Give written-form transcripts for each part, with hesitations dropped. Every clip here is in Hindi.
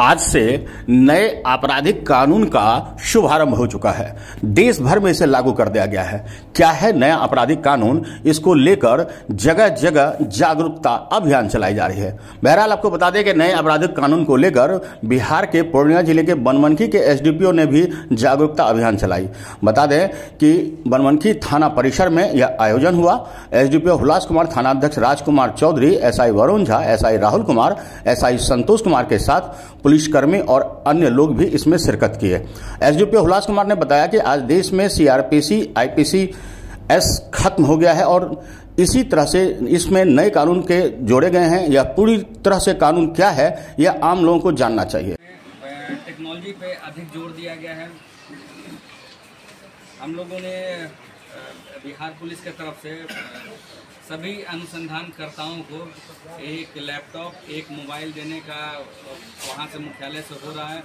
आज से नए आपराधिक कानून का शुभारंभ हो चुका है। देश भर में इसे लागू कर दिया गया है। क्या है नया आपराधिक कानून, इसको लेकर जगह जगह जागरूकता अभियान चलाई जा रही है। बहरहाल आपको बता दें कि नए आपराधिक कानून को लेकर बिहार के पूर्णिया जिले के बनमनखी के एसडीपीओ ने भी जागरूकता अभियान चलाई। बता दें कि बनमनखी थाना परिसर में यह आयोजन हुआ। एसडीपीओ हुलास कुमार, थानाध्यक्ष Rajkumar Chaudhary, SI Varun Jha, SI Rahul Kumar, SI Santosh Kumar के साथ पुलिसकर्मी और अन्य लोग भी इसमें शिरकत किए। एसडीपीओ हुलास कुमार ने बताया कि आज देश में सीआरपीसी, आईपीसी खत्म हो गया है और इसी तरह से इसमें नए कानून के जोड़े गए हैं। यह पूरी तरह से कानून क्या है, यह आम लोगों को जानना चाहिए। टेक्नोलॉजी पे अधिक जोर दिया गया है। हम लोगों ने बिहार पुलिस की तरफ से सभी अनुसंधानकर्ताओं को एक लैपटॉप, एक मोबाइल देने का वहाँ से मुख्यालय से हो रहा है।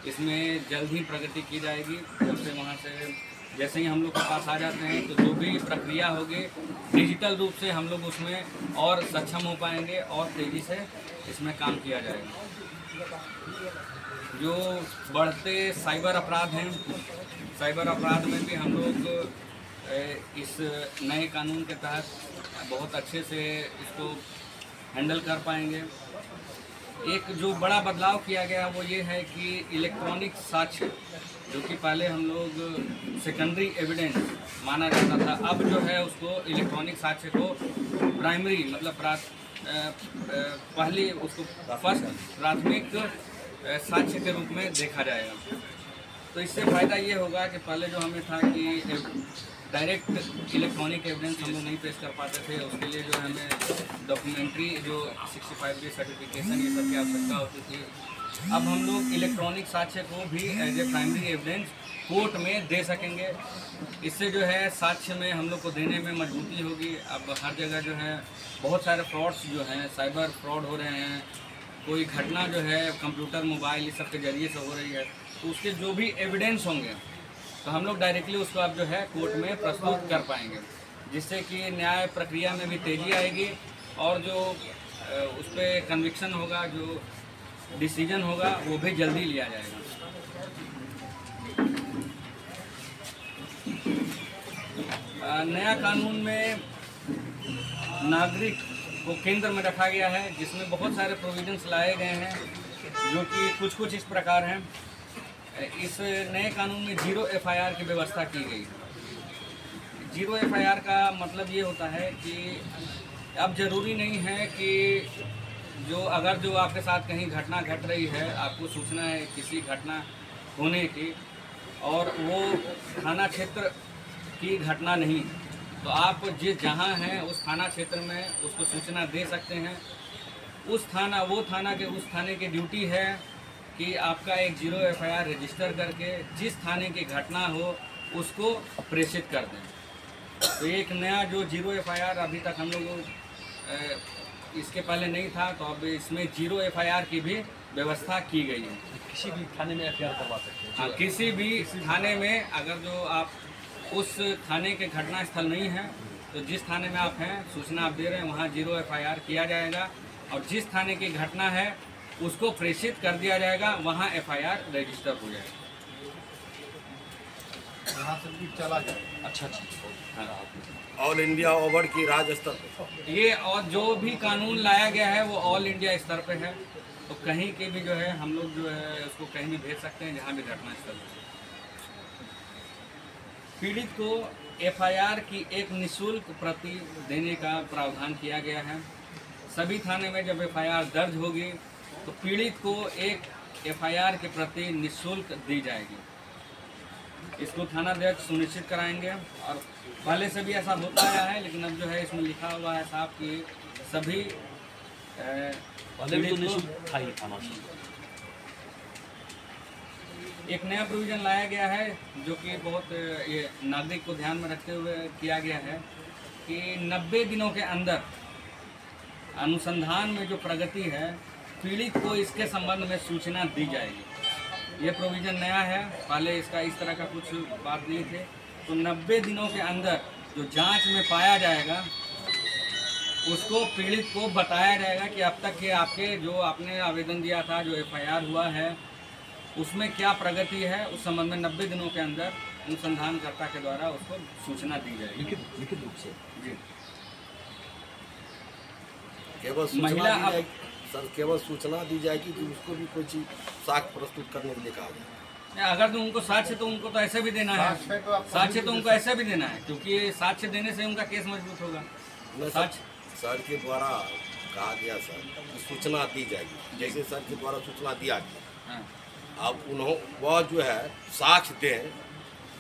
इसमें जल्द ही प्रगति की जाएगी। जब से वहाँ से जैसे ही हम लोग के पास आ जाते हैं तो जो भी प्रक्रिया होगी डिजिटल रूप से हम लोग उसमें और सक्षम हो पाएंगे और तेज़ी से इसमें काम किया जाएगा। जो बढ़ते साइबर अपराध हैं, साइबर अपराध में भी हम लोग इस नए कानून के तहत बहुत अच्छे से इसको हैंडल कर पाएंगे। एक जो बड़ा बदलाव किया गया वो ये है कि इलेक्ट्रॉनिक साक्ष्य, जो कि पहले हम लोग सेकेंडरी एविडेंस माना जाता था, अब जो है उसको इलेक्ट्रॉनिक साक्ष्य को प्राइमरी मतलब पहले उसको फर्स्ट प्राथमिक साक्ष्य के रूप में देखा जाएगा। तो इससे फ़ायदा ये होगा कि पहले जो हमें था कि डायरेक्ट इलेक्ट्रॉनिक एविडेंस हम लोग नहीं पेश कर पाते थे, उसके लिए जो हमें डॉक्यूमेंट्री जो 65 डे सर्टिफिकेशन ये सब की आवश्यकता होती थी। अब हम लोग इलेक्ट्रॉनिक साक्ष्य को भी as a primary evidence court में दे सकेंगे। इससे जो है साक्ष्य में हम लोग को देने में मजबूती होगी। अब हर जगह जो है बहुत सारे फ्रॉड्स जो हैं, साइबर फ्रॉड हो रहे हैं। कोई घटना जो है कंप्यूटर, मोबाइल इस सब के जरिए से हो रही है, तो उसके जो भी एविडेंस होंगे तो हम लोग डायरेक्टली उसको अब जो है कोर्ट में प्रस्तुत कर पाएंगे, जिससे कि न्याय प्रक्रिया में भी तेज़ी आएगी और जो उस पर कन्विक्शन होगा, जो डिसीजन होगा वो भी जल्दी लिया जाएगा। नया कानून में नागरिक को केंद्र में रखा गया है, जिसमें बहुत सारे प्रोविजंस लाए गए हैं, जो कि कुछ इस प्रकार हैं। इस नए कानून में 0 FIR की व्यवस्था की गई। 0 FIR का मतलब ये होता है कि अब ज़रूरी नहीं है कि जो आपके साथ कहीं घटना घट रही है, आपको सूचना है किसी घटना होने की और वो थाना क्षेत्र की घटना नहीं, तो आप जहाँ हैं उस थाना क्षेत्र में उसको सूचना दे सकते हैं। उस थाने की ड्यूटी है कि आपका एक 0 FIR रजिस्टर करके जिस थाने की घटना हो उसको प्रेषित कर दें। तो एक नया जो 0 FIR अभी तक हम लोग इसके पहले नहीं था, तो अब इसमें 0 FIR की भी व्यवस्था की गई है। किसी भी थाने में FIR करवा सकते हैं। हाँ, किसी भी थाने में अगर जो आप उस थाने के घटना स्थल नहीं है तो जिस थाने में आप हैं सूचना आप दे रहे हैं वहाँ 0 FIR किया जाएगा और जिस थाने की घटना है उसको प्रेषित कर दिया जाएगा, वहाँ FIR रजिस्टर हो जाएगा। यहाँ से भी चला जाए। अच्छा। हाँ, ऑल इंडिया ओवर की राज्य स्तर पर ये और जो भी कानून लाया गया है वो ऑल इंडिया स्तर पे है, तो कहीं के भी जो है हम लोग जो है उसको कहीं भी भेज सकते हैं जहाँ भी घटना स्थल है। पीड़ित को FIR की एक निःशुल्क प्रति देने का प्रावधान किया गया है। सभी थाने में जब FIR दर्ज होगी तो पीड़ित को एक FIR की प्रति निःशुल्क दी जाएगी। इसको थानाध्यक्ष सुनिश्चित कराएंगे और पहले से भी ऐसा होता आया है, लेकिन अब जो है इसमें लिखा हुआ है साहब कि सभी एक नया प्रोविज़न लाया गया है जो कि बहुत ये नागरिक को ध्यान में रखते हुए किया गया है कि 90 दिनों के अंदर अनुसंधान में जो प्रगति है पीड़ित को इसके संबंध में सूचना दी जाएगी। ये प्रोविज़न नया है, पहले इसका इस तरह का कुछ बात नहीं थे। तो 90 दिनों के अंदर जो जांच में पाया जाएगा उसको पीड़ित को बताया जाएगा कि अब तक के आपके जो आपने आवेदन दिया था, जो FIR हुआ है, उसमें क्या प्रगति है, उस संबंध में 90 दिनों के अंदर अनुसंधानकर्ता के द्वारा उसको सूचना दी जाएगी लिखित रूप से। जी। केवल सूचना दी जाएगी कि उसको भी कोई चीज साक्ष्य प्रस्तुत करने के लिए कहा जाए। अगर तो उनको साक्ष्य तो उनको तो ऐसे भी देना है, साक्ष्य तो उनको ऐसे भी देना है, क्योंकि साक्ष्य देने से उनका केस मजबूत होगा। साक्ष्य सर के द्वारा कहा गया सर कि सूचना दी जाएगी, जैसे सर के द्वारा सूचना दिया गया। हाँ। अब वह जो है साक्ष्य दें,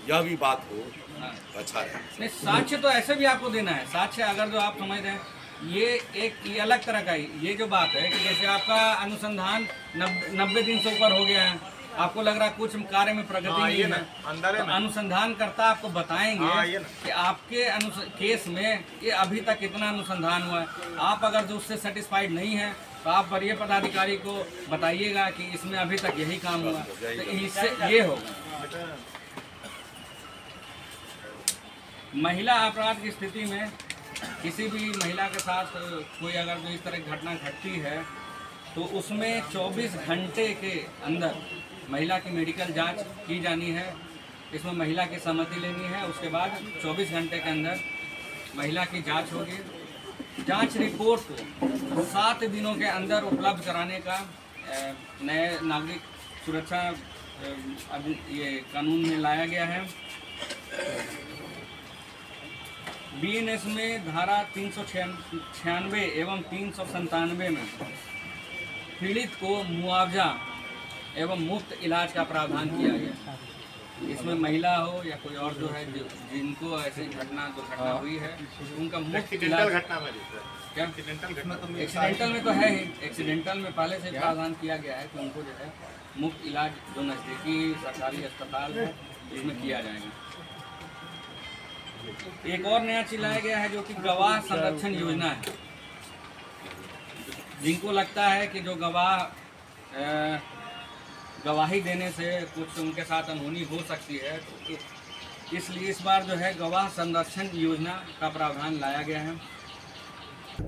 यह भी बात हो। हाँ। अच्छा है। नहीं, साक्ष्य तो ऐसे भी आपको देना है। साक्ष्य अगर जो आप समझ रहे हैं, ये अलग तरह का ये जो बात है कि जैसे आपका अनुसंधान 90 दिन से ऊपर हो गया है, आपको लग रहा है कुछ कार्य में प्रगति नहीं है, तो अनुसंधानकर्ता आपको बताएंगे कि आपके केस में ये अभी तक कितना अनुसंधान हुआ है। आप अगर जो उससे सेटिस्फाइड नहीं है तो आप वरीय पदाधिकारी को बताइएगा कि इसमें अभी तक यही काम हुआ, तो इससे ये होगा। महिला अपराध की स्थिति में किसी भी महिला के साथ कोई अगर जो इस तरह की घटना घटती है तो उसमें 24 घंटे के अंदर महिला की मेडिकल जांच की जानी है। इसमें महिला की सहमति लेनी है। उसके बाद 24 घंटे के अंदर महिला की जांच होगी। जांच रिपोर्ट को 7 दिनों के अंदर उपलब्ध कराने का नए नागरिक सुरक्षा ये कानून में लाया गया है। BNS में धारा 396 एवं 397 में पीड़ित को मुआवजा एवं मुफ्त इलाज का प्रावधान किया गया। इसमें महिला हो या कोई और जो है जिनको ऐसी दुर्घटना हुई है, उनका मुफ्त इलाज। क्या एक्सीडेंटल में तो है ही, एक्सीडेंटल में पहले से प्रावधान किया गया है कि उनको जो है मुफ्त इलाज जो नज़दीकी सरकारी अस्पताल है उसमें किया जाएगा। एक और नया चीज लाया गया है जो कि गवाह संरक्षण योजना है। जिनको लगता है कि जो गवाह गवाही देने से कुछ उनके साथ अनहोनी हो सकती है, तो इसलिए इस बार जो है गवाह संरक्षण योजना का प्रावधान लाया गया है।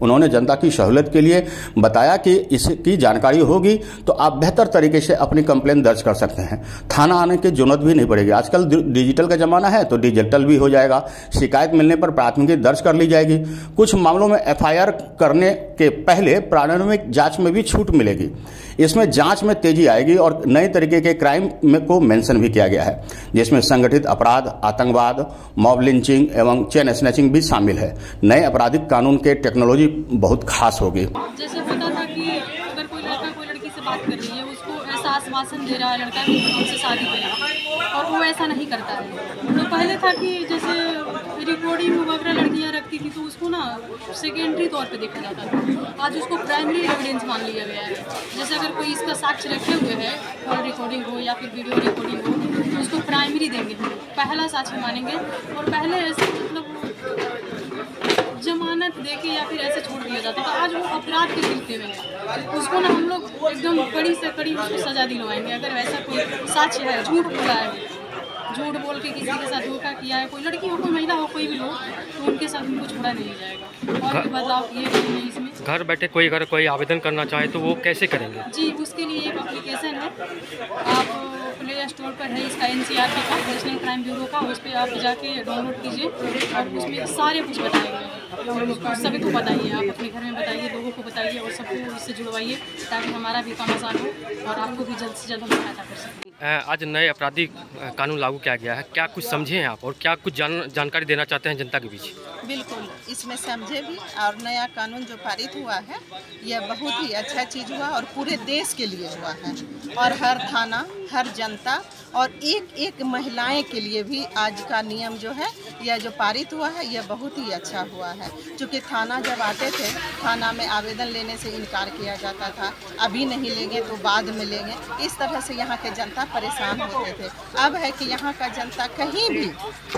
उन्होंने जनता की सहूलियत के लिए बताया कि इसकी जानकारी होगी तो आप बेहतर तरीके से अपनी कंप्लेंट दर्ज कर सकते हैं। थाना आने की जरूरत भी नहीं पड़ेगी। आजकल डिजिटल का ज़माना है तो डिजिटल भी हो जाएगा। शिकायत मिलने पर प्राथमिकी दर्ज कर ली जाएगी। कुछ मामलों में FIR करने के पहले प्रारंभिक जांच में भी छूट मिलेगी। इसमें जांच में तेजी आएगी और नए तरीके के क्राइम को मेंशन भी किया गया है, जिसमें संगठित अपराध, आतंकवाद, मॉब लिंचिंग एवं चेन स्नैचिंग भी शामिल है। नए आपराधिक कानून के टेक्नोलॉजी बहुत खास होगी। जैसे होता था कि अगर कोई लड़का कोई लड़की से बात कर रही है, उसको ऐसा आश्वासन दे रहा है लड़का कि हमसे शादी करें, और वो ऐसा नहीं करता है। तो पहले था कि जैसे रिकॉर्डिंग वगैरह लड़कियां रखती थी तो उसको ना सेकेंडरी तौर पे देखा जाता था। आज उसको प्राइमरी एविडेंस मान लिया गया है। जैसे अगर कोई इसका साक्ष्य रखे हुए है, कॉल रिकॉर्डिंग हो या फिर वीडियो रिकॉर्डिंग हो, तो उसको प्राइमरी देंगे, पहला साक्ष्य मानेंगे। और पहले ऐसे मतलब जमानत देके या फिर ऐसे छोड़ दिया जाता था। आज वो अपराध के गिरते हुए है, उसको ना हम लोग एकदम कड़ी से कड़ी उसको सजा दिलवाएंगे। अगर वैसा कोई साक्ष्य है, झूठ बोला है, झूठ बोल के किसी के साथ धोखा किया है, कोई लड़की हो कोई महिला हो कोई भी हो, तो उनके साथ उनको छोड़ा नहीं जाएगा। और भी बदलाव किए गए हैं इसमें। घर बैठे कोई अगर कोई आवेदन करना चाहे तो वो कैसे करेंगे? जी, उसके लिए एक एप्लीकेशन है, आप प्ले स्टोर पर है इसका, NCRB का, नेशनल क्राइम ब्यूरो का। उस पर आप जाके डाउनलोड कीजिए और उसमें सारे कुछ बताए गए हैं। उसको सभी को बताइए, आप अपने घर में बताइए, लोगों को बताइए और सबको इससे जुड़वाइए, ताकि हमारा भी काम आसान हो और आपको भी जल्द से जल्द हम सहायता कर सकें। आज नए आपराधिक कानून लागू किया गया है, क्या कुछ समझे हैं आप और क्या कुछ जानकारी देना चाहते हैं जनता के बीच? बिल्कुल, इसमें समझे भी, और नया कानून जो पारित हुआ है यह बहुत ही अच्छा चीज़ हुआ और पूरे देश के लिए हुआ है। और हर थाना, हर जनता और एक एक महिलाएं के लिए भी आज का नियम जो है यह जो पारित हुआ है यह बहुत ही अच्छा हुआ है। क्योंकि थाना जब आते थे, थाना में आवेदन लेने से इनकार किया जाता था, अभी नहीं लेंगे तो बाद में लेंगे, इस तरह से यहाँ के जनता परेशान होते थे। अब है कि यहाँ का जनता कहीं भी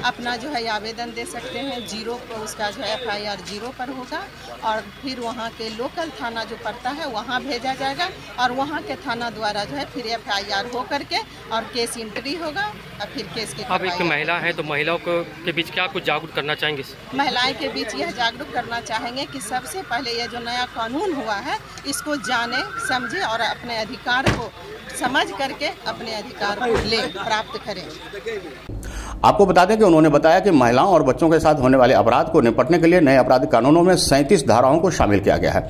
अपना जो है आवेदन दे सकते हैं। जीरो पर उसका जो है FIR 0 पर होगा और फिर वहाँ के लोकल थाना जो पड़ता है वहाँ भेजा जाएगा और वहाँ के थाना द्वारा जो है फिर FIR हो करके और केस इंट्री होगा और फिर केस की अब एक कार्रवाई महिला है तो महिलाओं को के बीच क्या कुछ जागरूक करना चाहेंगे? महिलाएं के बीच यह जागरूक करना चाहेंगे कि सबसे पहले यह जो नया कानून हुआ है इसको जाने समझे और अपने अधिकार को समझ करके अपने अधिकार को ले प्राप्त करें। आपको बता दें कि उन्होंने बताया कि महिलाओं और बच्चों के साथ होने वाले अपराध को निपटने के लिए नए आपराधिक कानूनों में 37 धाराओं को शामिल किया गया है।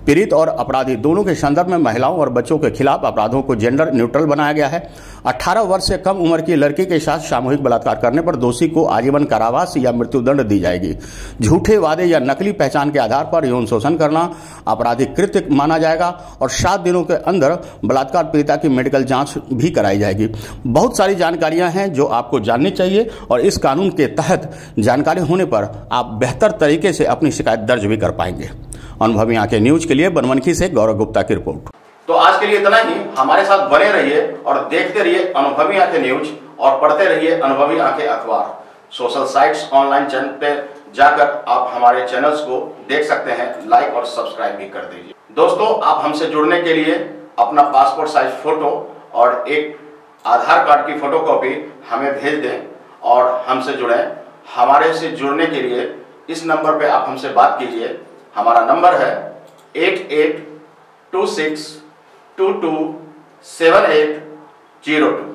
पीड़ित और अपराधी दोनों के संदर्भ में महिलाओं और बच्चों के खिलाफ अपराधों को जेंडर न्यूट्रल बनाया गया है। 18 वर्ष से कम उम्र की लड़की के साथ सामूहिक बलात्कार करने पर दोषी को आजीवन कारावास या मृत्युदंड दी जाएगी। झूठे वादे या नकली पहचान के आधार पर यौन शोषण करना आपराधिक कृत्य माना जाएगा और 7 दिनों के अंदर बलात्कार पीड़िता की मेडिकल जांच भी कराई जाएगी। बहुत सारी जानकारियां हैं जो आपको जाननी चाहिए और इस कानून के तहत जानकारी होने पर आप बेहतर तरीके से अपनी शिकायत दर्ज भी कर पाएंगे। अनुभवी आंखें न्यूज के लिए बनमनखी से गौरव गुप्ता की रिपोर्ट। तो आज के लिए इतना ही। हमारे साथ बने रहिए और देखते रहिए अनुभवी आंखें न्यूज और पढ़ते रहिए अनुभवी आंखें अखबार। सोशल साइट्स, ऑनलाइन चैनल पे जाकर आप हमारे चैनल्स को देख सकते हैं, लाइक और सब्सक्राइब भी कर दीजिए। दोस्तों, आप हमसे जुड़ने के लिए अपना पासपोर्ट साइज फोटो और एक आधार कार्ड की फोटोकॉपी हमें भेज दें और हमसे जुड़ें। हमारे से जुड़ने के लिए इस नंबर पे आप हमसे बात कीजिए। हमारा नंबर है 8826227802।